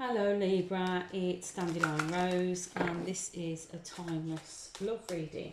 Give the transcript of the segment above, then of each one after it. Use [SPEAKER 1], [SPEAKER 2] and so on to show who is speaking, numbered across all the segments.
[SPEAKER 1] Hello Libra, it's DandilionRose and this is a timeless love reading.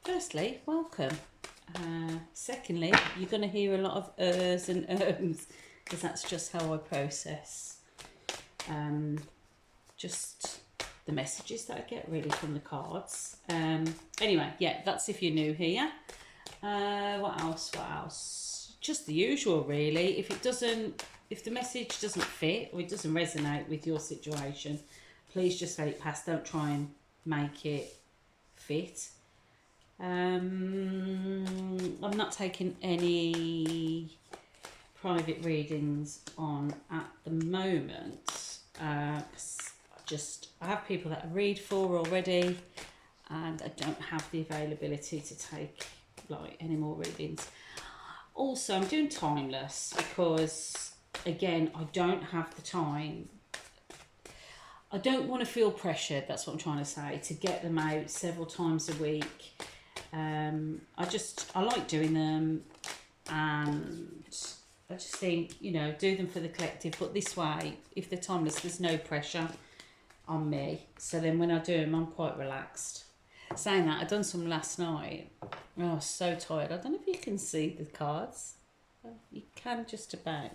[SPEAKER 1] Firstly, welcome. Secondly, you're going to hear a lot of ers and ums because that's just how I process just the messages that I get really from the cards. Anyway, yeah, that's if you're new here. What else? Just the usual really. If the message doesn't fit or it doesn't resonate with your situation, please just let it pass. Don't try and make it fit. I'm not taking any private readings on at the moment. I have people that I read for already, and I don't have the availability to take like any more readings. Also, I'm doing timeless because, again, I don't have the time. I don't want to feel pressured, that's what I'm trying to say, to get them out several times a week. I like doing them, and I just think, do them for the collective. But this way, if they're timeless, there's no pressure on me. So then when I do them, I'm quite relaxed. Saying that, I done some last night. Oh, I was so tired. I don't know if you can see the cards. You can just about.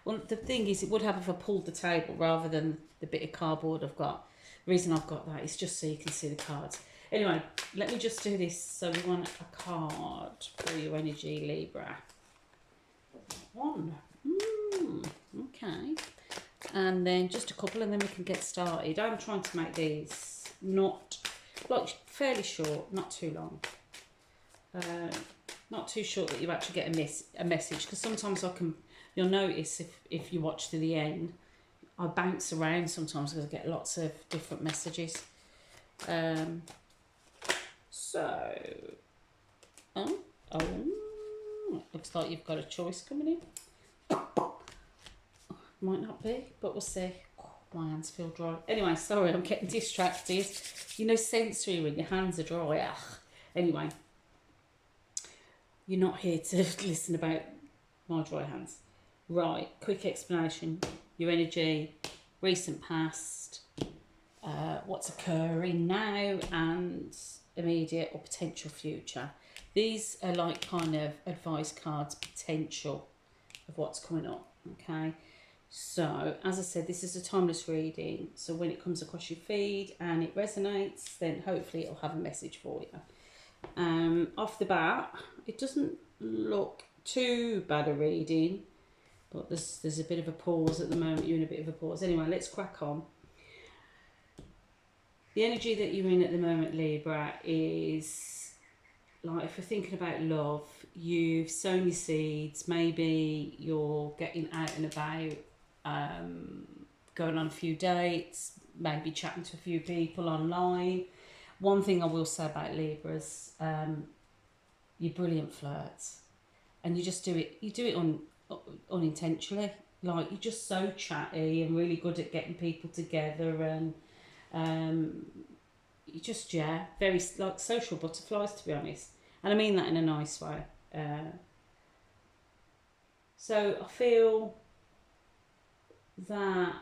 [SPEAKER 1] Well, the thing is, it would have if I pulled the table rather than the bit of cardboard I've got. The reason I've got that is just so you can see the cards. Anyway, let me just do this. So we want a card for your energy, Libra. One. Okay. And then just a couple, and then we can get started. I'm trying to make these not, like, fairly short, not too long. Not too short that you actually get a message, because sometimes you'll notice if you watch to the end, I bounce around sometimes because I get lots of different messages. Looks like you've got a choice coming in. Might not be, but we'll see. My hands feel dry. Anyway, sorry, I'm getting distracted. Sensory when your hands are dry. Ugh. Anyway, you're not here to listen about my dry hands. Right, quick explanation. Your energy, recent past, what's occurring now, and immediate or potential future. These are like kind of advice cards, potential of what's coming up, okay? So, as I said, this is a timeless reading. So when it comes across your feed and it resonates, then hopefully it'll have a message for you. Off the bat, it doesn't look too bad a reading, but there's a bit of a pause at the moment. You're in a bit of a pause. Anyway, let's crack on. The energy that you're in at the moment, Libra, is like, if you're thinking about love, you've sown your seeds. Maybe you're getting out and about, going on a few dates, maybe chatting to a few people online. One thing I will say about Libras, you're brilliant flirts, and you just do it. You do it unintentionally. Like, you're just so chatty and really good at getting people together, and you just very like social butterflies, to be honest. And I mean that in a nice way. So I feel that,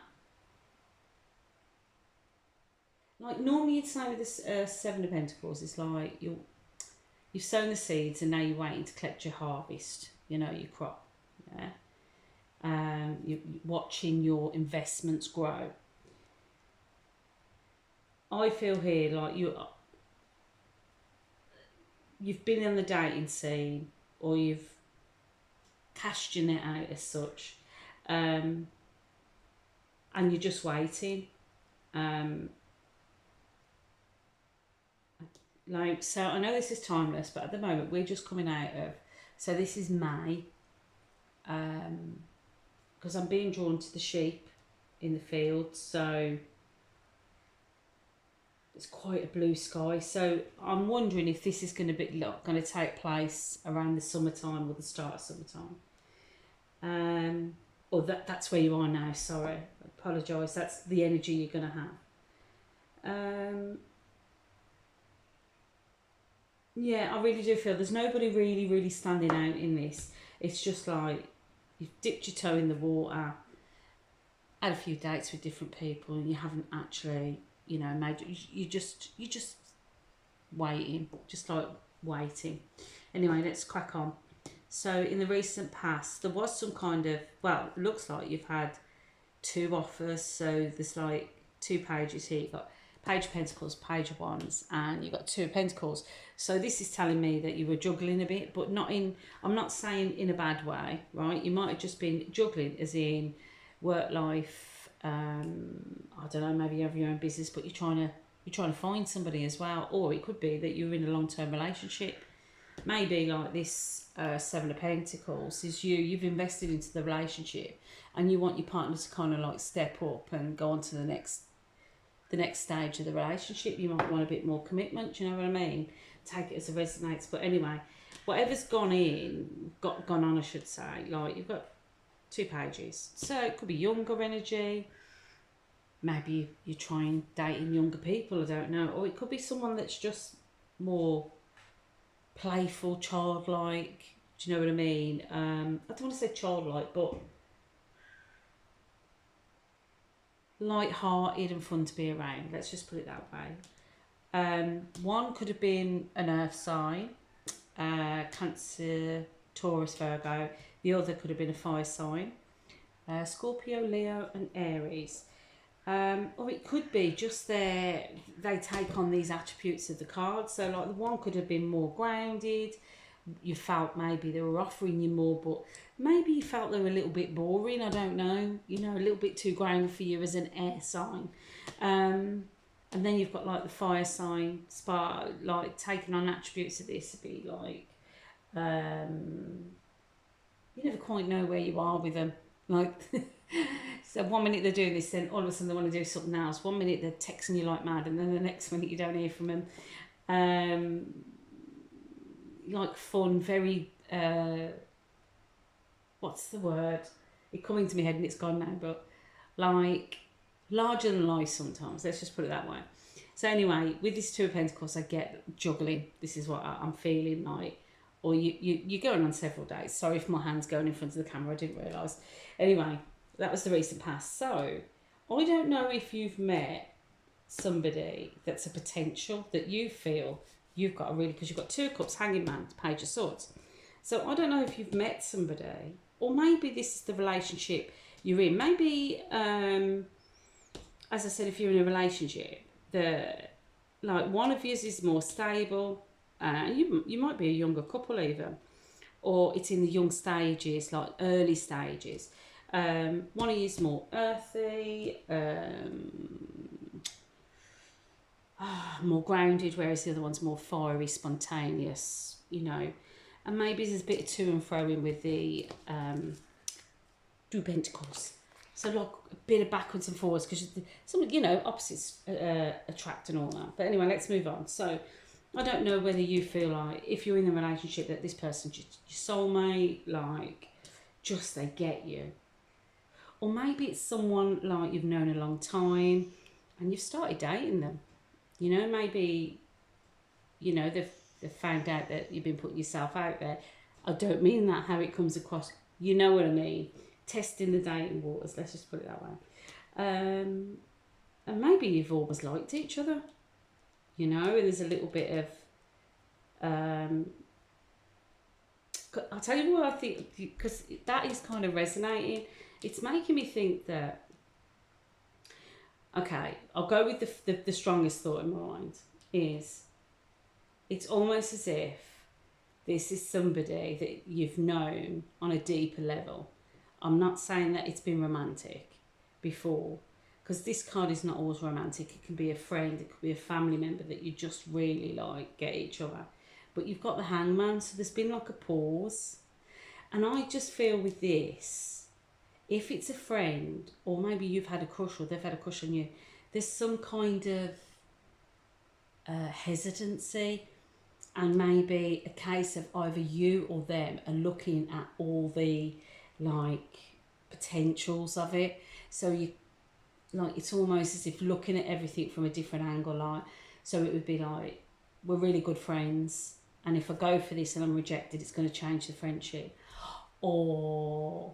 [SPEAKER 1] like, normally you'd say with this Seven of Pentacles, it's like you've sown the seeds and now you're waiting to collect your harvest, your crop. You're watching your investments grow. I feel here like you've been on the dating scene, or you've cashed your net out as such, and you're just waiting. So I know this is timeless, but at the moment we're just coming out of, so this is May, because I'm being drawn to the sheep in the field, so it's quite a blue sky. So I'm wondering if this is going to take place around the summertime or the start of summertime. Or that's where you are now. Sorry, I apologise. That's the energy you're going to have. Yeah, I really do feel there's nobody really standing out in this. It's just like you've dipped your toe in the water. had a few dates with different people and you haven't actually, you know, you're just waiting, just like waiting. Anyway, let's crack on. So in the recent past, there was some kind of, well, it looks like you've had 2 offers. So there's like 2 pages here. You've got Page of Pentacles, Page of Wands, and you've got 2 of Pentacles. So this is telling me that you were juggling a bit, but not in, I'm not saying in a bad way, right? You might have just been juggling as in work life, I don't know, maybe you have your own business, but you're trying to find somebody as well. Or it could be that you're in a long-term relationship. Maybe like this 7 of Pentacles is you've invested into the relationship and you want your partner to kind of like step up and go on to the next stage of the relationship. You might want a bit more commitment, do you know what I mean? Take it as it resonates. But anyway, whatever's gone on, I should say, like you've got 2 pages. So it could be younger energy. Maybe you're trying dating younger people, I don't know. Or it could be someone that's just more playful, childlike. Do you know what I mean? I don't want to say childlike, but light-hearted and fun to be around. Let's just put it that way. One could have been an earth sign, Cancer, Taurus, Virgo. The other could have been a fire sign, Scorpio, Leo and Aries. Or it could be just they take on these attributes of the cards. So like the one could have been more grounded. You felt maybe they were offering you more, but maybe you felt they were a little bit boring. I don't know, you know, a little bit too grounded for you as an air sign. And then you've got like the fire sign, spark, like taking on attributes of this would be like, you never quite know where you are with them. Like, so one minute they're doing this, then all of a sudden they want to do something else. One minute they're texting you like mad, and then the next minute you don't hear from them. Like fun, very, what's the word? It's coming to my head and it's gone now, but like larger than life sometimes. Let's just put it that way. So anyway, with this 2 of Pentacles, I get juggling. This is what I'm feeling like. Or you're going on several dates. Sorry if my hand's going in front of the camera, I didn't realise. Anyway, that was the recent past. So, I don't know if you've met somebody that's a potential that you feel you've got a really, because you've got 2 of Cups, Hanging Man, Page of Swords. So, I don't know if you've met somebody, or maybe this is the relationship you're in. Maybe, as I said, if you're in a relationship, like one of yours is more stable. You might be a younger couple even, or it's in the young stages, like early stages. One of you is more earthy, more grounded, whereas the other one's more fiery, spontaneous, you know. And maybe there's a bit of to and fro in with the 2 Pentacles. So like a bit of backwards and forwards, because some, you know, opposites attract and all that. But anyway, let's move on. So I don't know whether you feel like, if you're in a relationship, that this person's your soulmate, like, just they get you. Or maybe it's someone like you've known a long time and you've started dating them. You know, maybe, you know, they've found out that you've been putting yourself out there. I don't mean that how it comes across. You know what I mean? Testing the dating waters, let's just put it that way. And maybe you've always liked each other. You know, there's a little bit of, I'll tell you what I think, because that is kind of resonating. It's making me think that, okay, I'll go with the strongest thought in my mind, is it's almost as if this is somebody that you've known on a deeper level. I'm not saying that it's been romantic before, because this card is not always romantic. It can be a friend, it could be a family member that you just really like, get each other. But you've got the Hangman, so there's been like a pause. And I just feel with this, if it's a friend, or maybe you've had a crush or they've had a crush on you, there's some kind of hesitancy, and maybe a case of either you or them are looking at all the like potentials of it. So you, like, it's almost as if looking at everything from a different angle. Like, so it would be like, we're really good friends, and if I go for this and I'm rejected, it's going to change the friendship. Or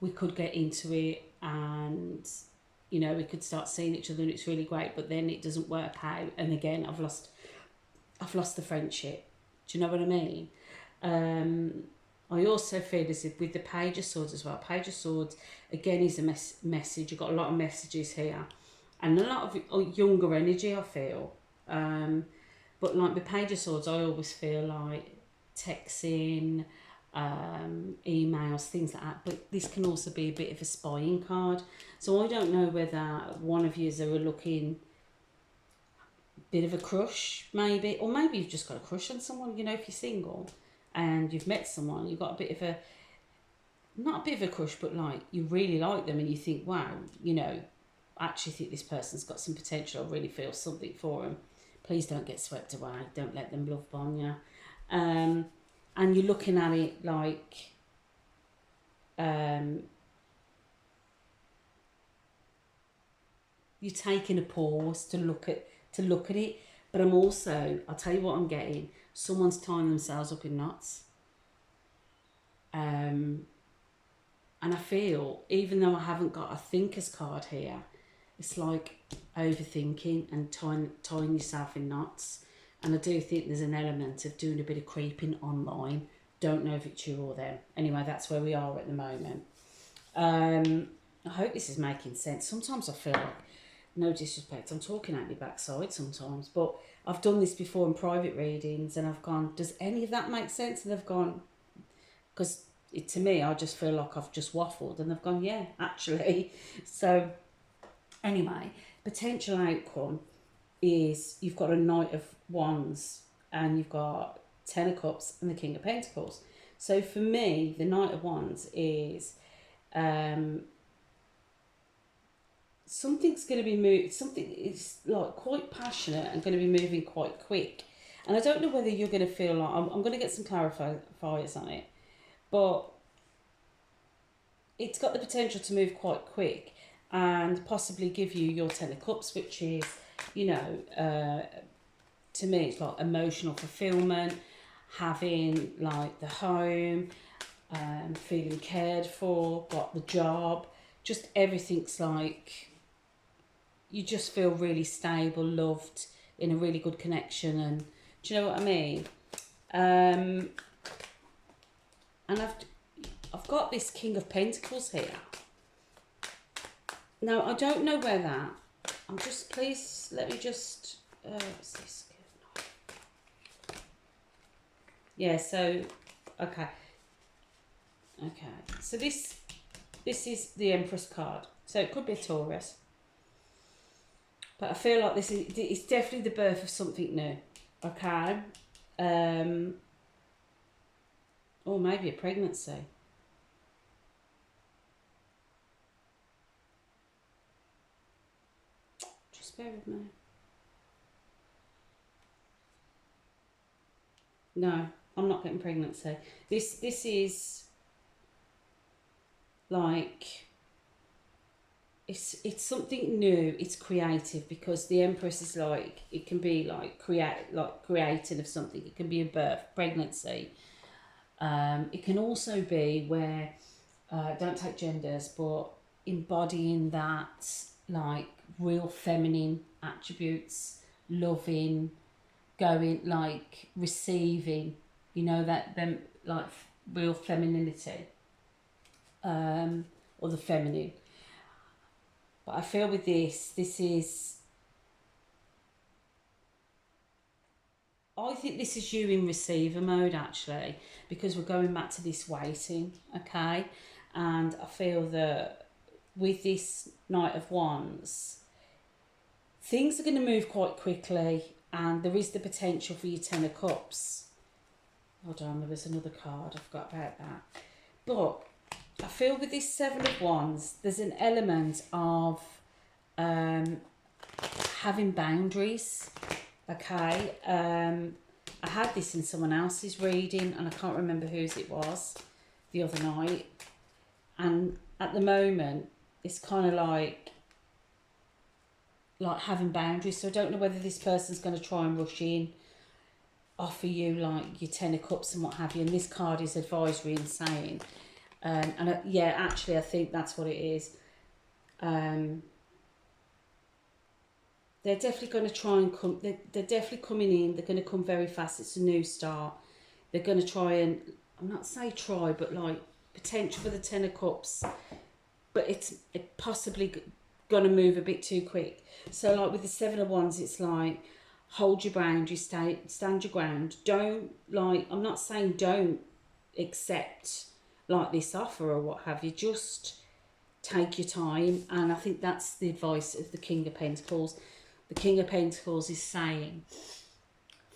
[SPEAKER 1] we could get into it and and you know, we could start seeing each other and it's really great, but then it doesn't work out, and again I've lost the friendship. Do you know what I mean? I also feel as if with the Page of Swords as well, Page of Swords again is a message. You've got a lot of messages here and a lot of younger energy, I feel. But like with Page of Swords, I always feel like texting, emails, things like that. But this can also be a bit of a spying card. So I don't know whether one of you are looking bit of a crush, maybe, or maybe you've just got a crush on someone. You know, if you're single and you've met someone, you've got a bit of a, not a bit of a crush, but like you really like them and you think, wow, you know, I actually think this person's got some potential. I really feel something for them. Please don't get swept away. Don't let them love bomb you. And you're looking at it like, you're taking a pause to look at it. But I'm also, I'll tell you what I'm getting, someone's tying themselves up in knots. And I feel, even though I haven't got a thinker's card here, it's like overthinking and tying yourself in knots. And I do think there's an element of doing a bit of creeping online. Don't know if it's you or them. Anyway, that's where we are at the moment. I hope this is making sense. Sometimes I feel like, no disrespect, I'm talking out my backside sometimes, but I've done this before in private readings and I've gone, does any of that make sense? And they've gone, because to me, I just feel like I've just waffled, and they've gone, yeah, actually. So anyway, potential outcome is you've got a Knight of Wands and you've got Ten of Cups and the King of Pentacles. So for me, the Knight of Wands is something's going to be moved, something is like quite passionate and going to be moving quite quick. And I don't know whether you're going to feel like, I'm going to get some clarifiers on it, but it's got the potential to move quite quick and possibly give you your Ten of Cups, which is, you know, to me it's like emotional fulfillment, having like the home, feeling cared for, got the job, just everything's like, you just feel really stable, loved, in a really good connection. And do you know what I mean? And I've got this King of Pentacles here. Now, I don't know whether, please let me just, what's this? Yeah, so, okay, so this is the Empress card, so it could be a Taurus, but I feel like it's definitely the birth of something new, okay, or maybe a pregnancy. Just bear with me. No, I'm not getting pregnancy. This is like, it's something new, it's creative, because the Empress is like, it can be like creating of something. It can be a birth, pregnancy. It can also be where, don't take genders, but embodying that like real feminine attributes, loving, going, like receiving, you know, that them like real femininity, or the feminine. But I feel with this is, I think this is you in receiver mode actually, because we're going back to this waiting, okay? And I feel that with this Knight of Wands, things are going to move quite quickly, and there is the potential for your Ten of Cups. Hold on, there was another card, I forgot about that. But I feel with this Seven of Wands, there's an element of having boundaries, okay? I had this in someone else's reading, and I can't remember whose it was the other night. And at the moment, it's kind of like having boundaries. So I don't know whether this person's going to try and rush in, offer you like your Ten of Cups and what have you. And this card is advisory and saying, yeah, actually, I think that's what it is. They're definitely going to try and come. They're definitely coming in. They're going to come very fast. It's a new start. They're going to try and, I'm not say try, but like potential for the Ten of Cups, but it's possibly going to move a bit too quick. So like with the Seven of Wands, it's like hold your ground. You stand your ground. Don't like. I'm not saying don't accept like this offer or what have you. Just take your time, and I think that's the advice of the King of Pentacles. The King of Pentacles is saying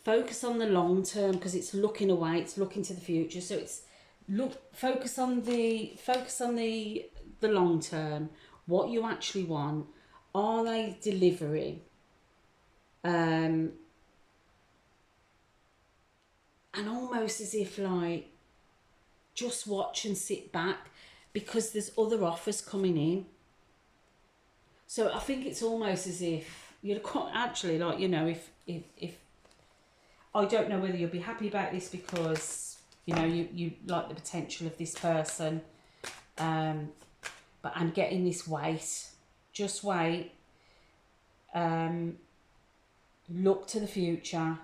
[SPEAKER 1] focus on the long term, because it's looking away, it's looking to the future. So it's focus on the long term, what you actually want. Are they delivering? And almost as if like just watch and sit back, because there's other offers coming in. So I think it's almost as if you're quite actually like, you know, if I don't know whether you'll be happy about this because, you know, you like the potential of this person, but I'm getting this wait. Just wait. Look to the future,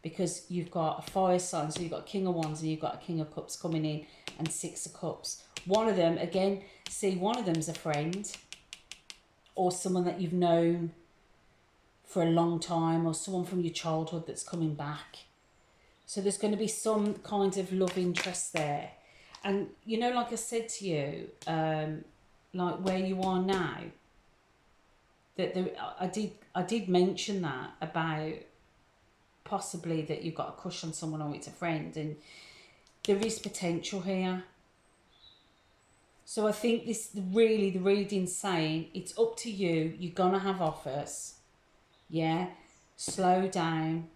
[SPEAKER 1] because you've got a fire sign, so you've got a King of Wands and you've got a King of Cups coming in, and Six of Cups. One of them, again, see, one of them's a friend or someone that you've known for a long time, or someone from your childhood that's coming back. So there's going to be some kind of love interest there. And, you know, like I said to you, like where you are now, that I did mention that about possibly that you've got a crush on someone or it's a friend, and there is potential here. So I think this really, the reading's saying it's up to you. You're going to have offers. Yeah. Slow down.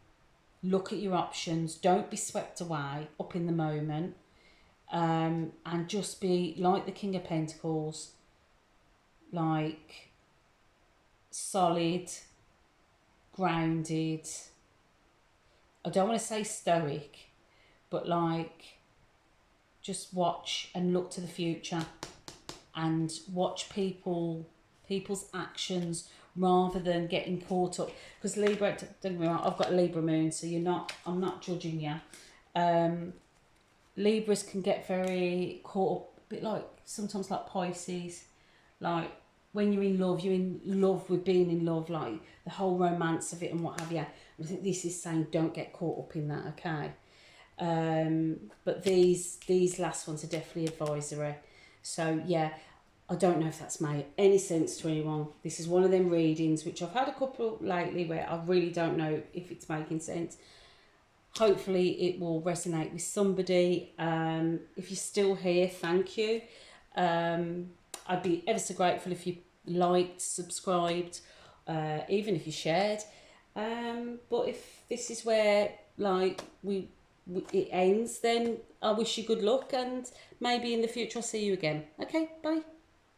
[SPEAKER 1] Look at your options. Don't be swept away up in the moment. And just be like the King of Pentacles. Like solid, grounded. I don't want to say stoic, but like just watch and look to the future, and watch people's actions rather than getting caught up. Because Libra, don't get me wrong, I've got a Libra moon, so I'm not judging you. Libras can get very caught up, a bit like sometimes like Pisces, like when you're in love with being in love, like the whole romance of it and what have you. I think this is saying don't get caught up in that, okay? But these last ones are definitely advisory. So yeah, I don't know if that's made any sense to anyone. This is one of them readings, which I've had a couple lately where I really don't know if it's making sense. Hopefully it will resonate with somebody. If you're still here, thank you. I'd be ever so grateful if you liked, subscribed, even if you shared. But if this is where like it ends, then I wish you good luck, and maybe in the future I'll see you again. Okay, bye.